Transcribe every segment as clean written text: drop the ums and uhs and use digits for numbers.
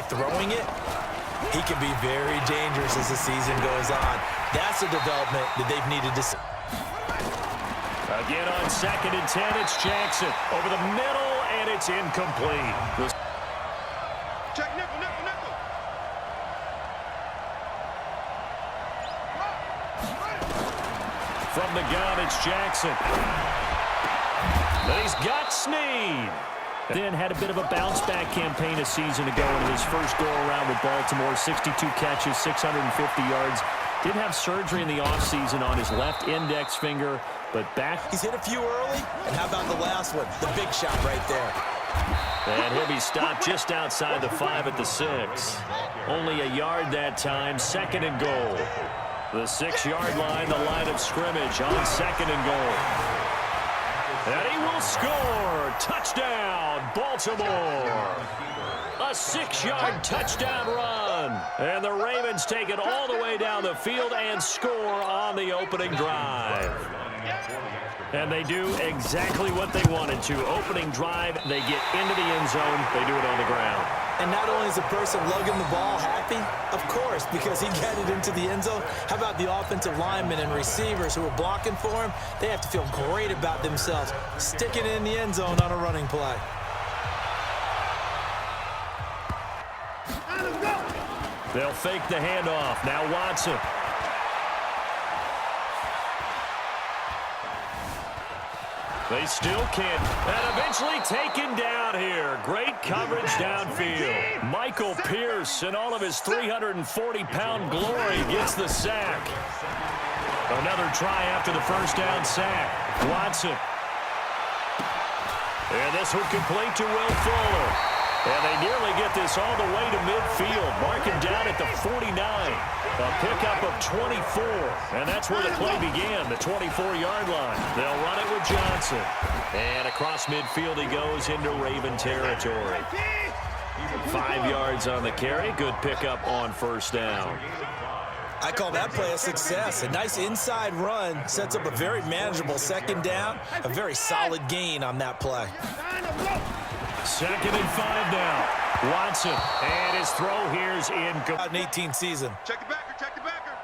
throwing it, he can be very dangerous as the season goes on. That's a development that they've needed to see. Again on 2nd and 10, it's Jackson. Over the middle, and it's incomplete. Check nickel, nickel, nickel. From the gun, it's Jackson. But he's got Snead. Then had a bit of a bounce-back campaign a season ago in his first go-around with Baltimore. 62 catches, 650 yards. Did have surgery in the offseason on his left index finger, but back. He's hit a few early, and how about the last one? The big shot right there. And he'll be stopped just outside the 5 at the 6. Only a yard that time, 2nd and goal. The 6-yard line, the line of scrimmage on 2nd and goal. And he will score. Touchdown, Baltimore. A 6-yard touchdown run. And the Ravens take it all the way down the field and score on the opening drive. And they do exactly what they wanted to. Opening drive, they get into the end zone. They do it on the ground. And not only is the person lugging the ball happy, of course, because he got it into the end zone. How about the offensive linemen and receivers who are blocking for him? They have to feel great about themselves, sticking it in the end zone on a running play. They'll fake the handoff. Now Watson. They still can't. And eventually taken down here. Great coverage downfield. Michael Pierce in all of his 340-pound glory gets the sack. Another try after the first down sack. Watson. And this one complete to Will Fuller. And they nearly get this all the way to midfield. Mark him down at the 49. A pickup of 24. And that's where the play began, the 24-yard line. They'll run it with Johnson. And across midfield he goes into Raven territory. 5 yards on the carry. Good pickup on first down. I call that play a success. A nice inside run sets up a very manageable 2nd down. A very solid gain on that play. 2nd and 5 now. Watson, and his throw here's in. An 18 season. Check the backer, check the backer.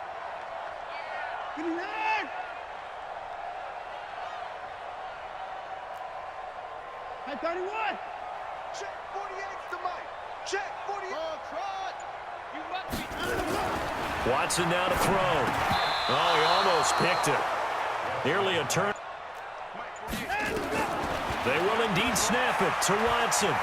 Hey, 31. Check 48's the mic. Check 48. You must be. Watson now to throw. Oh, he almost picked it. Nearly a turn. They will indeed snap it to Watson.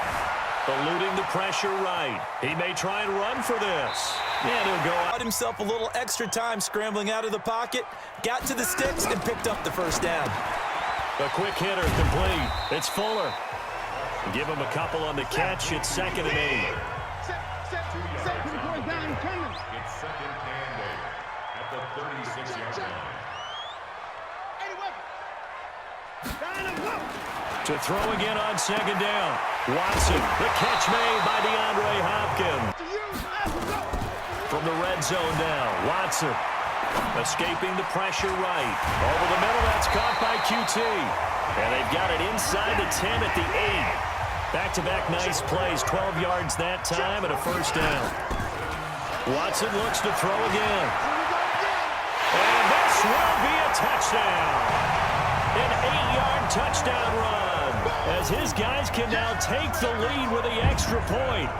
Eluding the pressure right. He may try and run for this. And he'll go out. Himself a little extra time scrambling out of the pocket. Got to the sticks and picked up the first down. A quick hitter complete. It's Fuller. Give him a couple on the catch. It's 2nd and 8. It's 2nd and 8 at the 36-yard line. To throw again on 2nd down. Watson, the catch made by DeAndre Hopkins. From the red zone now, Watson escaping the pressure right. Over the middle, that's caught by QT. And they've got it inside the 10 at the 8. Back-to-back nice plays, 12 yards that time and a first down. Watson looks to throw again. And this will be a touchdown. An 8-yard touchdown run as his guys can now take the lead with the extra point.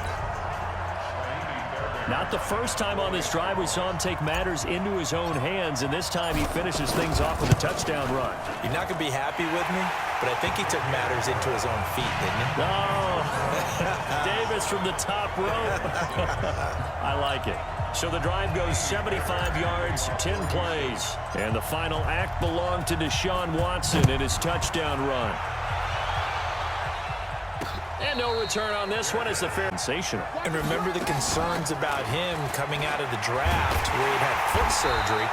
Not the first time on this drive we saw him take matters into his own hands, and this time he finishes things off with a touchdown run. You're not going to be happy with me, but I think he took matters into his own feet, didn't he? Oh, Davis from the top rope. I like it. So the drive goes 75 yards, 10 plays. And the final act belonged to Deshaun Watson in his touchdown run. And no return on this one. It's a fair sensational. And remember the concerns about him coming out of the draft where he had foot surgery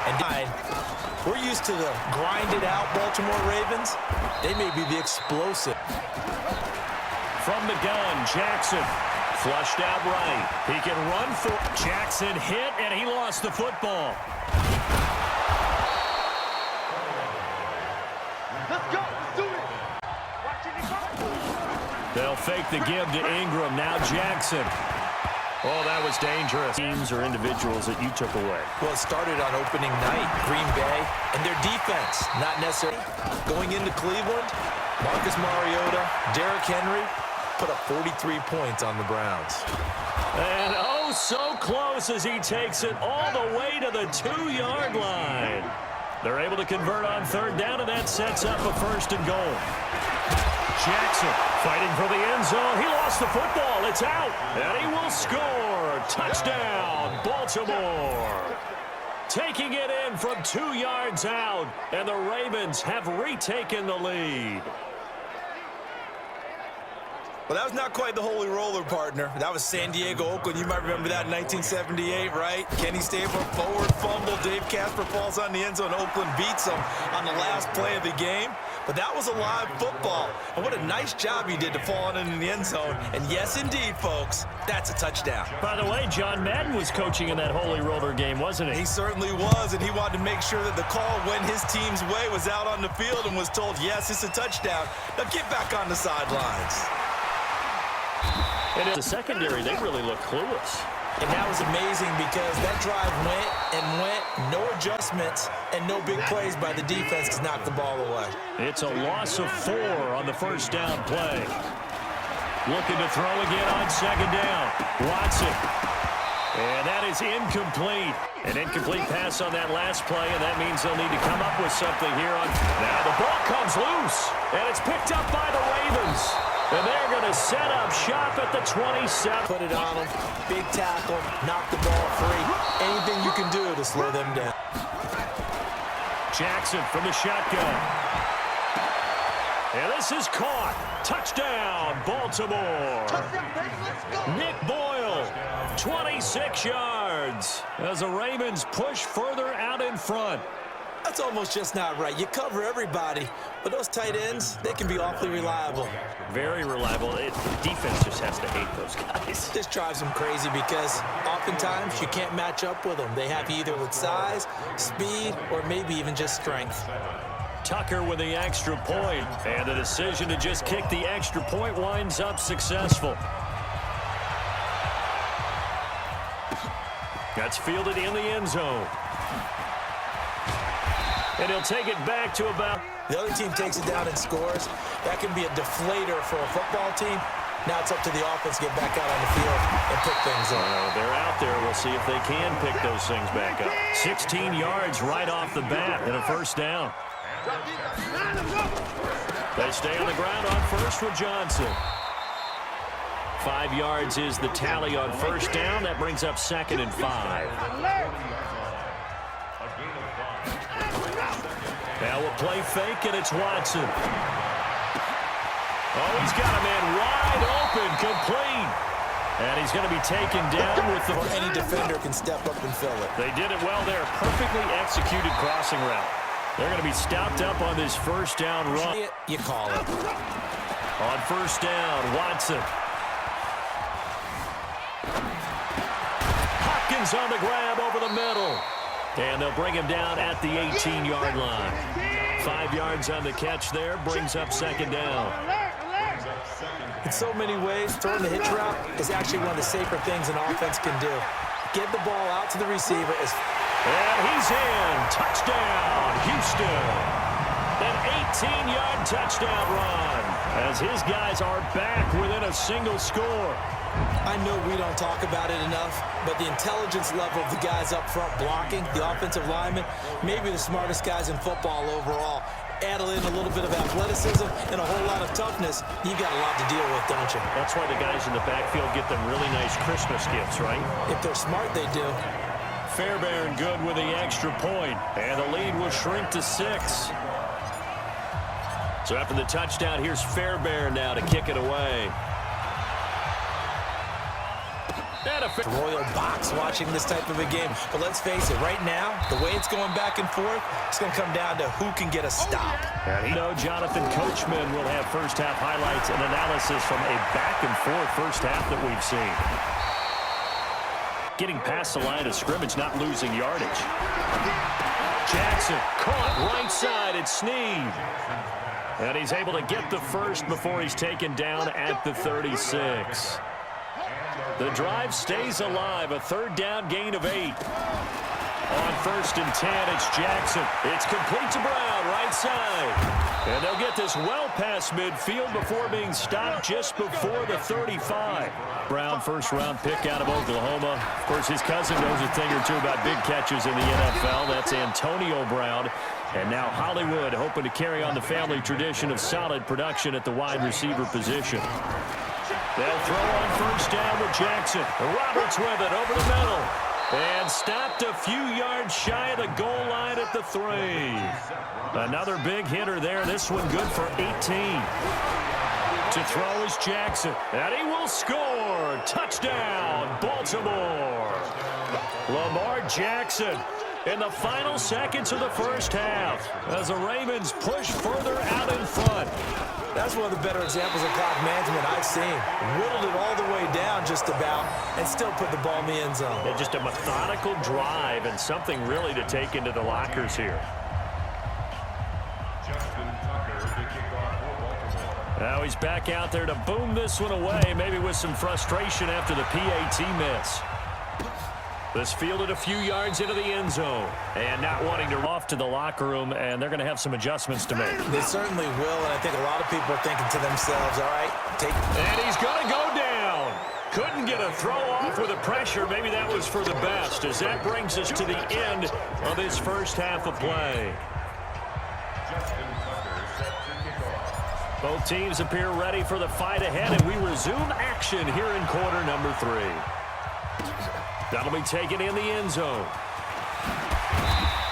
and died. We're used to the grinded-out Baltimore Ravens. They may be the explosive. From the gun, Jackson. Flushed out right. He can run for Jackson hit, and he lost the football. Let's go. Do it. They'll fake the give to Ingram. Now Jackson. Oh, that was dangerous. Teams or individuals that you took away. Well, it started on opening night, Green Bay, and their defense, not necessarily. Going into Cleveland, Marcus Mariota, Derrick Henry put up 43 points on the Browns. And oh, so close as he takes it all the way to the 2-yard line. They're able to convert on third down, and that sets up a 1st and goal. Jackson fighting for the end zone. He lost the football. It's out, and he will score. Touchdown, Baltimore. Taking it in from 2 yards out, and the Ravens have retaken the lead. Well, that was not quite the holy roller, partner. That was San Diego, Oakland. You might remember that in 1978, right? Kenny Stabler, forward fumble. Dave Casper falls on the end zone. Oakland beats him on the last play of the game. But that was a live football. And what a nice job he did to fall on in the end zone. And yes, indeed, folks, that's a touchdown. By the way, John Madden was coaching in that holy roller game, wasn't he? He certainly was, and he wanted to make sure that the call went his team's way, was out on the field and was told, yes, it's a touchdown. Now get back on the sidelines. And in the secondary, they really look clueless. And that was amazing because that drive went and went, no adjustments, and no big plays by the defense to knock the ball away. It's a loss of 4 on the 1st down play. Looking to throw again on 2nd down. Watson. And that is incomplete. An incomplete pass on that last play, and that means they'll need to come up with something here on. Now the ball comes loose, and it's picked up by the Ravens. And they're going to set up shop at the 27. Put it on them. Big tackle. Knock the ball free. Anything you can do to slow them down. Jackson from the shotgun. And this is caught. Touchdown, Baltimore. Nick Boyle, 26 yards. As the Ravens push further out in front. That's almost just not right. You cover everybody, but those tight ends, they can be awfully reliable. Very reliable. Defense just has to hate those guys. This drives them crazy because oftentimes you can't match up with them. They have either with size, speed, or maybe even just strength. Tucker with the extra point, and the decision to just kick the extra point winds up successful. That's fielded in the end zone. And he'll take it back to about. The other team takes it down and scores. That can be a deflator for a football team. Now it's up to the offense to get back out on the field and pick things up. They're out there. We'll see if they can pick those things back up. 16 yards right off the bat and a 1st down. They stay on the ground on 1st with Johnson. 5 yards is the tally on 1st down. That brings up 2nd and 5. Now a play fake, and it's Watson. Oh, he's got a man wide open, complete. And he's going to be taken down with the... Or any defender can step up and fill it. They did it well there. Perfectly executed crossing route. They're going to be stopped up on this 1st down run. You call it. On 1st down, Watson. Hopkins on the grab over the middle. And they'll bring him down at the 18-yard line. 5 yards on the catch there, brings up 2nd down. In so many ways, throwing the hitch route is actually one of the safer things an offense can do. Get the ball out to the receiver. And he's in. Touchdown, Houston. An 18-yard touchdown run as his guys are back within a single score. I know we don't talk about it enough, but the intelligence level of the guys up front blocking, the offensive linemen, maybe the smartest guys in football overall. Add in a little bit of athleticism and a whole lot of toughness, you got a lot to deal with, don't you? That's why the guys in the backfield get them really nice Christmas gifts, right? If they're smart, they do. Fairbairn good with the extra point, and the lead will shrink to 6. So after the touchdown, here's Fairbairn now to kick it away. Royal box watching this type of a game. But let's face it, right now, the way it's going back and forth, it's going to come down to who can get a stop. And you know, Jonathan Coachman will have first half highlights and analysis from a back and forth first half that we've seen. Getting past the line of scrimmage, not losing yardage. Jackson caught right side at Snead. And he's able to get the first before he's taken down at the 36. The drive stays alive. A third down gain of 8. On 1st and 10, it's Jackson. It's complete to Brown, right side. And they'll get this well past midfield before being stopped just before the 35. Brown, first-round pick out of Oklahoma. Of course, his cousin knows a thing or two about big catches in the NFL. That's Antonio Brown. And now Hollywood hoping to carry on the family tradition of solid production at the wide receiver position. They'll throw on 1st down with Jackson. Roberts with it over the middle. And stopped a few yards shy of the goal line at the 3. Another big hitter there. This one good for 18. To throw is Jackson. And he will score. Touchdown, Baltimore. Lamar Jackson in the final seconds of the first half as the Ravens push further out in front. That's one of the better examples of clock management I've seen. Whittled it all the way down just about and still put the ball in the end zone. Yeah, just a methodical drive and something really to take into the lockers here. Justin Tucker to kick off for Baltimore. Now he's back out there to boom this one away, maybe with some frustration after the PAT miss. This fielded a few yards into the end zone. And not wanting to off to the locker room, and they're going to have some adjustments to make. They certainly will, and I think a lot of people are thinking to themselves, all right, And he's going to go down. Couldn't get a throw off with the pressure. Maybe that was for the best, as that brings us to the end of this first half of play. Justin Tucker set to kick off. Both teams appear ready for the fight ahead, and we resume action here in quarter number 3. That'll be taken in the end zone.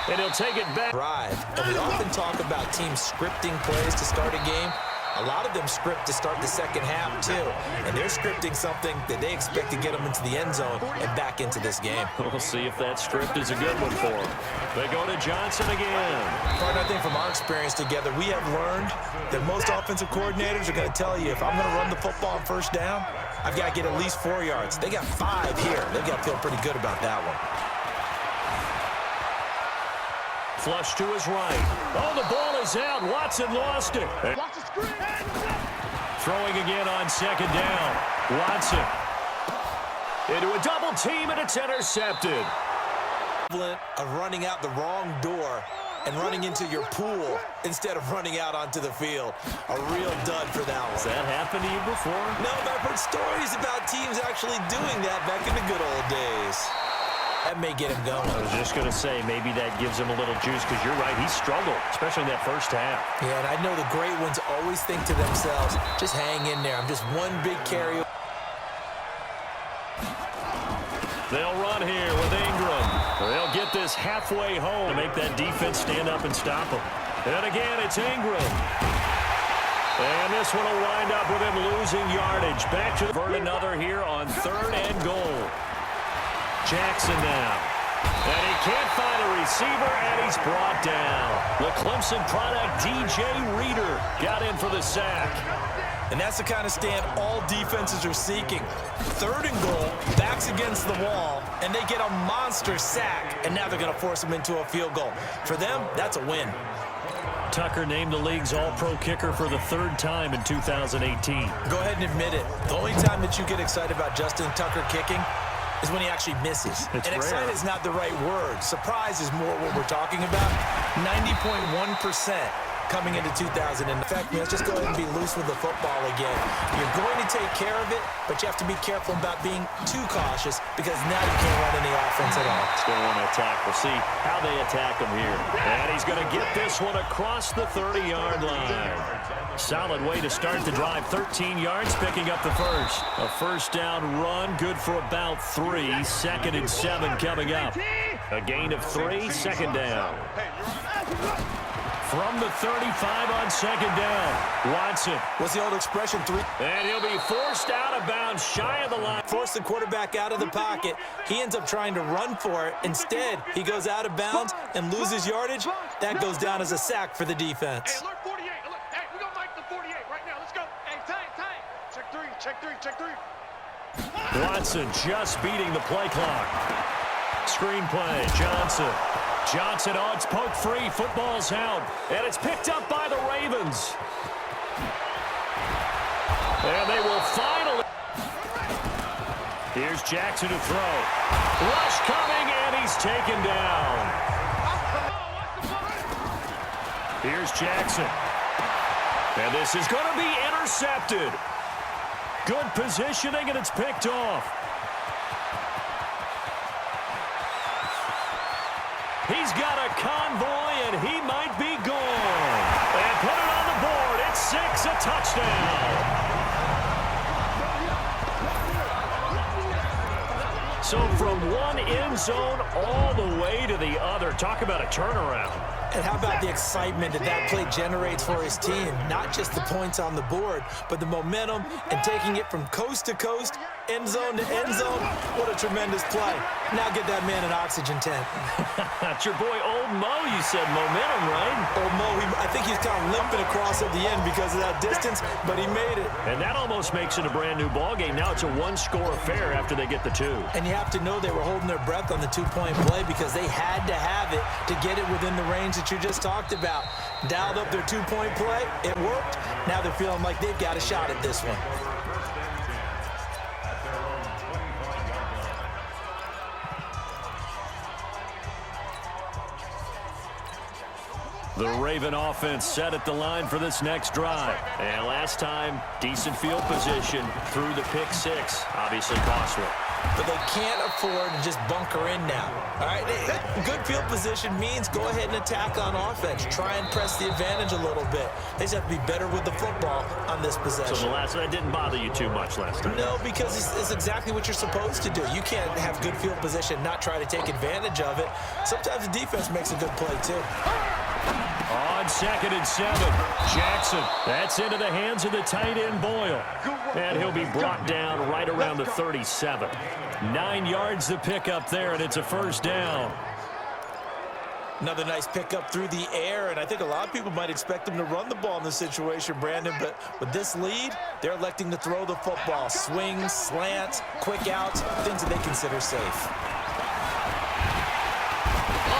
And he'll take it back. drive. And we often talk about teams scripting plays to start a game. A lot of them script to start the second half, too. And they're scripting something that they expect to get them into the end zone and back into this game. We'll see if that script is a good one for them. They go to Johnson again. Partner, I think from our experience together, we have learned that most offensive coordinators are going to tell you, if I'm going to run the football on 1st down, I've got to get at least 4 yards. They got 5 here. They've got to feel pretty good about that one. Flush to his right. Oh, the ball is out. Watson lost it. Watch the screen. Throwing again on 2nd down. Watson into a double team, and it's intercepted. Of running out the wrong door and running into your pool instead of running out onto the field. A real dud for that one. Has that happened to you before? No, but I've heard stories about teams actually doing that back in the good old days. That may get him going. I was just going to say, maybe that gives him a little juice, because you're right, he struggled, especially in that first half. Yeah, and I know the great ones always think to themselves, just hang in there. I'm just one big carry. They'll run here with Ingram. They'll get this halfway home to make that defense stand up and stop them. And again, it's Ingram. And this one will wind up with him losing yardage. Back to another here on 3rd and goal. Jackson now. And he can't find a receiver, and he's brought down. The Clemson product, DJ Reader, got in for the sack. And that's the kind of stand all defenses are seeking. 3rd and goal, backs against the wall, and they get a monster sack. And now they're going to force him into a field goal. For them, that's a win. Tucker named the league's all-pro kicker for the 3rd time in 2018. Go ahead and admit it. The only time that you get excited about Justin Tucker kicking is when he actually misses. It's and rare. excited is not the right word. Surprise is more what we're talking about. 90.1% coming into 2000. In fact, let's just go ahead and be loose with the football again. You're going to take care of it, but you have to be careful about being too cautious, because now you can't run any offense at all. Still want to attack. We'll see how they attack him here. And he's going to get this one across the 30-yard line. Solid way to start the drive. 13 yards, picking up the first. A 1st down run, good for about 3. 2nd and 7 coming up. A gain of 3, 2nd down. From the 35 on 2nd down. Watson. What's the old expression? 3. And he'll be forced out of bounds, shy of the line. Force the quarterback out of the pocket. He ends up trying to run for it. Instead, he goes out of bounds and loses yardage. That goes down as a sack for the defense. Hey, alert 48. Alert. Hey, we're going to make the 48 right now. Let's go. Hey, time. Check 3. Watson just beating the play clock. Screenplay, Johnson. Oh, it's poke free. Football's out. And it's picked up by the Ravens. And they will finally. Here's Jackson to throw. Rush coming, and he's taken down. Here's Jackson. And this is going to be intercepted. Good positioning, and it's picked off. He's got a convoy, and he might be gone. And put it on the board. It's 6, a touchdown. So from one end zone all the way to the other. Talk about a turnaround. And how about the excitement that that play generates for his team? Not just the points on the board, but the momentum and taking it from coast to coast, end zone to end zone. What a tremendous play. Now get that man an oxygen tent. That's your boy Old Mo, you said. Momentum, right? Old Mo, I think he's kind of limping across at the end because of that distance, but he made it. And that almost makes it a brand new ball game. Now it's a one-score affair after they get the 2. And you have to know they were holding their breath on the 2-point play because they had to have it to get it within the range that you just talked about. Dialed up their 2-point play. It worked. Now they're feeling like they've got a shot at this one. The Raven offense set at the line for this next drive. And last time, decent field position through the pick 6. Obviously costly. But they can't afford to just bunker in now. All right, good field position means go ahead and attack on offense. Try and press the advantage a little bit. They just have to be better with the football on this possession. So the last one didn't bother you too much last time? No, because it's exactly what you're supposed to do. You can't have good field position, not try to take advantage of it. Sometimes the defense makes a good play, too. On 2nd and 7, Jackson. That's into the hands of the tight end, Boyle. And he'll be brought down right around the 37. 9 yards to pick up there, and it's a first down. Another nice pickup through the air, and I think a lot of people might expect him to run the ball in this situation, Brandon, but with this lead, they're electing to throw the football. Swings, slants, quick outs, things that they consider safe.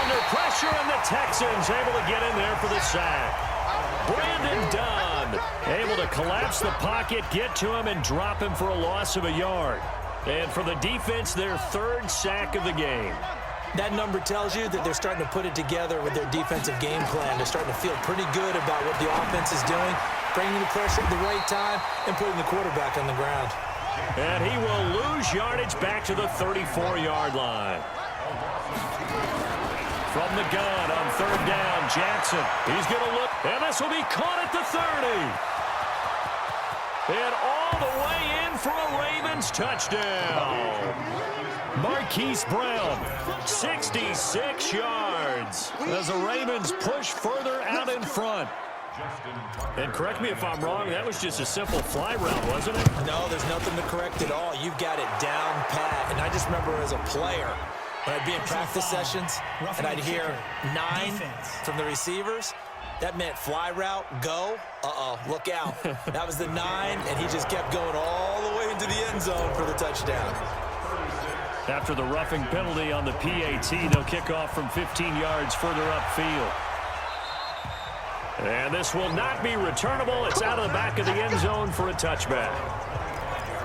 Under pressure, and the Texans able to get in there for the sack. Brandon Dunn able to collapse the pocket, get to him, and drop him for a loss of a yard. And for the defense, their 3rd sack of the game. That number tells you that they're starting to put it together with their defensive game plan. They're starting to feel pretty good about what the offense is doing, bringing the pressure at the right time, and putting the quarterback on the ground. And he will lose yardage back to the 34-yard line. From the gun on 3rd down, Jackson. He's going to look, and this will be caught at the 30. And all the way in for a Ravens touchdown. Marquise Brown, 66 yards as the Ravens push further out in front. And correct me if I'm wrong, that was just a simple fly route, wasn't it? No, there's nothing to correct at all. You've got it down pat. And I just remember as a player, when I'd be in practice sessions and I'd hear 9 from the receivers, that meant fly route, go, look out. That was the 9, and he just kept going all the way into the end zone for the touchdown. After the roughing penalty on the PAT, they'll kick off from 15 yards further upfield. And this will not be returnable. It's out of the back of the end zone for a touchback.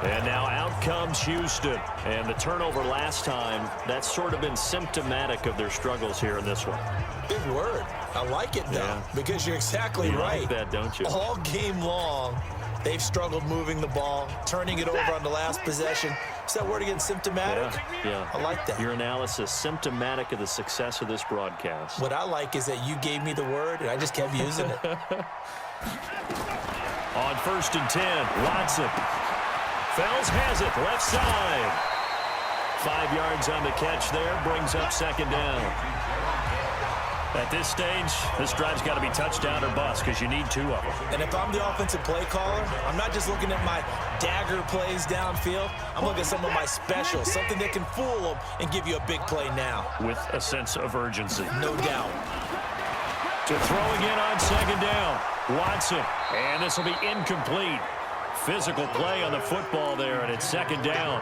And now out comes Houston. And the turnover last time, that's sort of been symptomatic of their struggles here in this one. Big word. I like it, though, because you're exactly right. You like that, don't you? All game long, they've struggled moving the ball, turning it over on the last possession. Is that word again, symptomatic? Yeah. I like that. Your analysis, symptomatic of the success of this broadcast. What I like is that you gave me the word, and I just kept using it. On 1st and 10, Watson. Fells has it, left side. 5 yards on the catch there, brings up 2nd down. At this stage, this drive's got to be touchdown or bust because you need 2 of them. And if I'm the offensive play caller, I'm not just looking at my dagger plays downfield. I'm looking at some of my specials, something that can fool them and give you a big play now. With a sense of urgency. No doubt. To throw again on 2nd down, Watson. And this will be incomplete. Physical play on the football there, and it's 2nd down.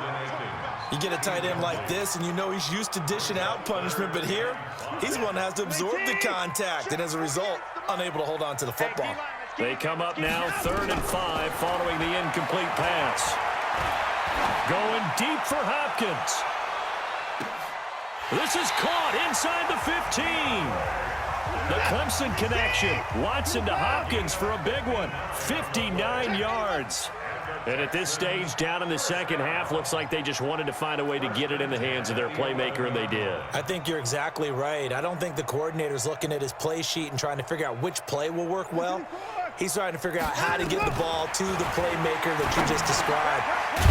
You get a tight end like this, and you know he's used to dishing out punishment, but here, he's the one that has to absorb the contact, and as a result, unable to hold on to the football. They come up now 3rd and 5 following the incomplete pass. Going deep for Hopkins. This is caught inside the 15. The Clemson connection. Watson to Hopkins for a big one. 59 yards. And at this stage, down in the second half, looks like they just wanted to find a way to get it in the hands of their playmaker, and they did. I think you're exactly right. I don't think the coordinator's looking at his play sheet and trying to figure out which play will work well. He's trying to figure out how to get the ball to the playmaker that you just described.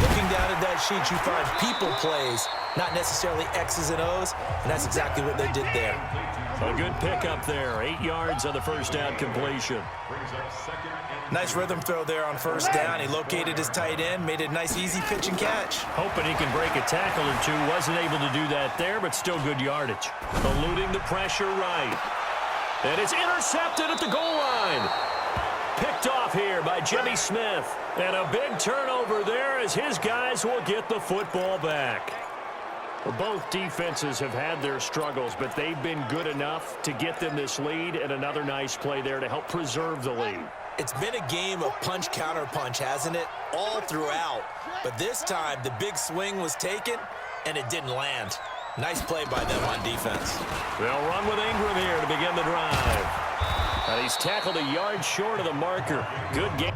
Looking down at that sheet, you find people plays, not necessarily X's and O's, and that's exactly what they did there. A good pickup there. 8 yards on the first down completion. Nice rhythm throw there on first down. He located his tight end, made it a nice, easy pitch and catch. Hoping he can break a tackle or two. Wasn't able to do that there, but still good yardage. Eluding the pressure right. And it's intercepted at the goal line. Picked off here by Jimmy Smith. And a big turnover there as his guys will get the football back. Well, both defenses have had their struggles, but they've been good enough to get them this lead, and another nice play there to help preserve the lead. It's been a game of punch-counter-punch, hasn't it? All throughout. But this time, the big swing was taken, and it didn't land. Nice play by them on defense. They'll run with Ingram here to begin the drive. And he's tackled a yard short of the marker. Good game.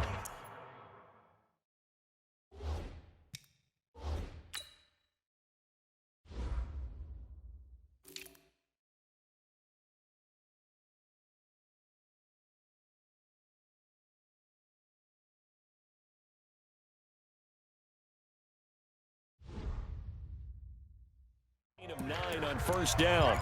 Of 9 on first down.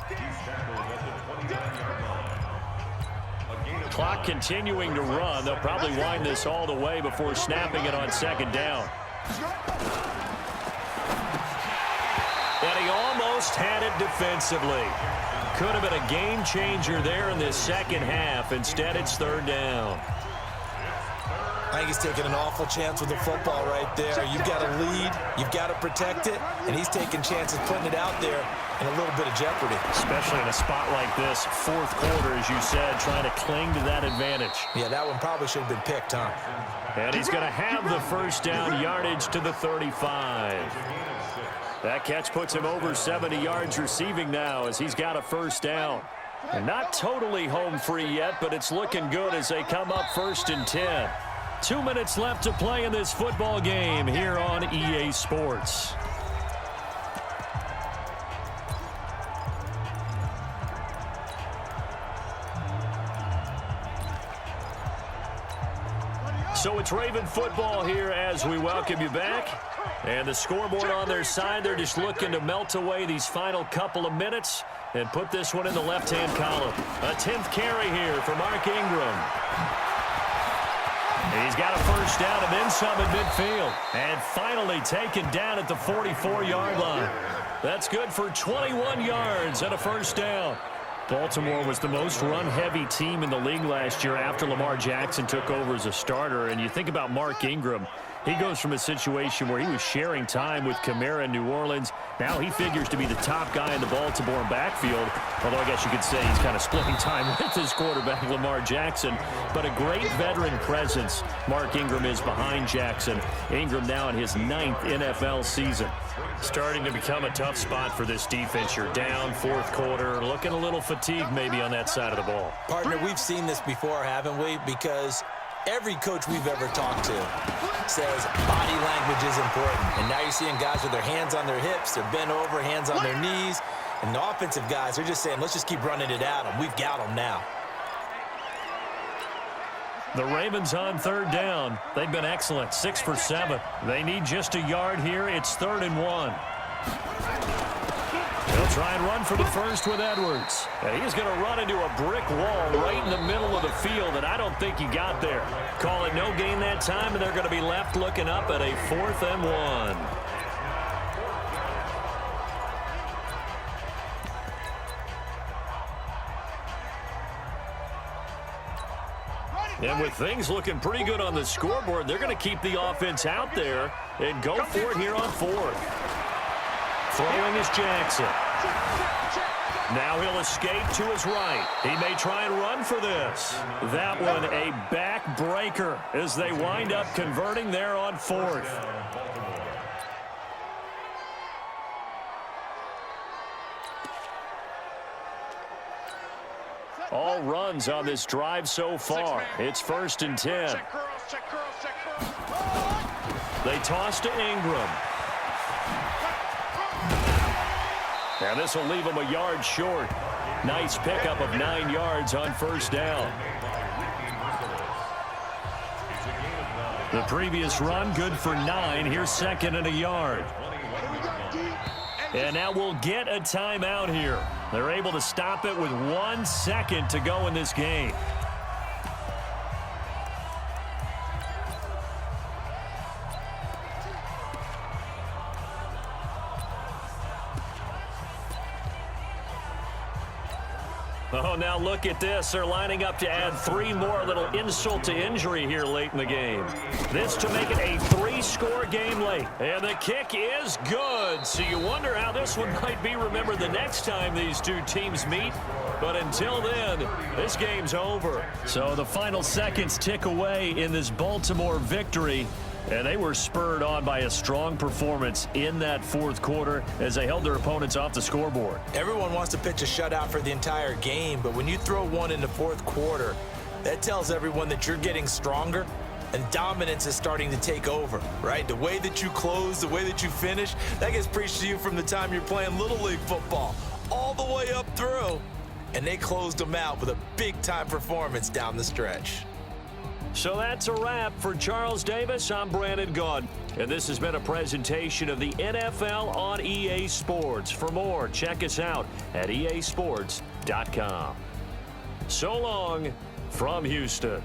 Clock continuing to run. They'll probably wind this all the way before snapping it on second down. And he almost had it defensively. Could have been a game changer there in this second half. Instead, it's third down. I think he's taking an awful chance with the football right there. You've got to lead, you've got to protect it, and he's taking chances putting it out there in a little bit of jeopardy. Especially in a spot like this, fourth quarter, as you said, trying to cling to that advantage. Yeah, that one probably should have been picked, huh? And he's going to have the first down yardage to the 35. That catch puts him over 70 yards receiving now as he's got a first down. And not totally home free yet, but it's looking good as they come up 1st and 10. 2 minutes left to play in this football game here on EA Sports. So it's Raven football here as we welcome you back. And the scoreboard on their side, they're just looking to melt away these final couple of minutes and put this one in the left-hand column. A 10th carry here for Mark Ingram. He's got a first down and then some at midfield. And finally taken down at the 44-yard line. That's good for 21 yards and a first down. Baltimore was the most run-heavy team in the league last year after Lamar Jackson took over as a starter. And you think about Mark Ingram. He goes from a situation where he was sharing time with Kamara in New Orleans. Now he figures to be the top guy in the Baltimore backfield. Although I guess you could say he's kind of splitting time with his quarterback, Lamar Jackson. But a great veteran presence Mark Ingram is behind Jackson. Ingram now in his 9th NFL season. Starting to become a tough spot for this defense. You're down, fourth quarter, looking a little fatigued maybe on that side of the ball. Partner, we've seen this before, haven't we? Because every coach we've ever talked to says body language is important. And now you're seeing guys with their hands on their hips, they're bent over, hands on their knees. And the offensive guys are just saying, let's just keep running it at them. We've got them now. The Ravens on third down. They've been excellent, 6 for 7. They need just a yard here. It's 3rd and 1. They'll try and run for the first with Edwards. And he's going to run into a brick wall right in the middle of the field, and I don't think he got there. Call it no gain that time, and they're going to be left looking up at a 4th and 1. And with things looking pretty good on the scoreboard, they're going to keep the offense out there and go for it here on 4th. Throwing is Jackson. Now he'll escape to his right. He may try and run for this. That one a backbreaker as they wind up converting there on 4th. all runs on this drive so far. It's 1st and 10. Check curls, check curls, check curls. They toss to Ingram. And this will leave him a yard short. Nice pickup of 9 yards on 1st down. The previous run good for 9. Here's 2nd and a yard. And now we'll get a timeout here. They're able to stop it with 1 second to go in this game. Oh, now look at this. They're lining up to add 3 more. A little insult to injury here late in the game. This to make it a 3-score game late. And the kick is good. So you wonder how this one might be remembered the next time these two teams meet. But until then, this game's over. So the final seconds tick away in this Baltimore victory. And they were spurred on by a strong performance in that 4th quarter as they held their opponents off the scoreboard. Everyone wants to pitch a shutout for the entire game, but when you throw one in the 4th quarter, that tells everyone that you're getting stronger and dominance is starting to take over, right? The way that you close, the way that you finish, that gets preached to you from the time you're playing Little League football all the way up through. And they closed them out with a big-time performance down the stretch. So that's a wrap for Charles Davis. I'm Brandon Gaudin, and this has been a presentation of the NFL on EA Sports. For more, check us out at easports.com. So long from Houston.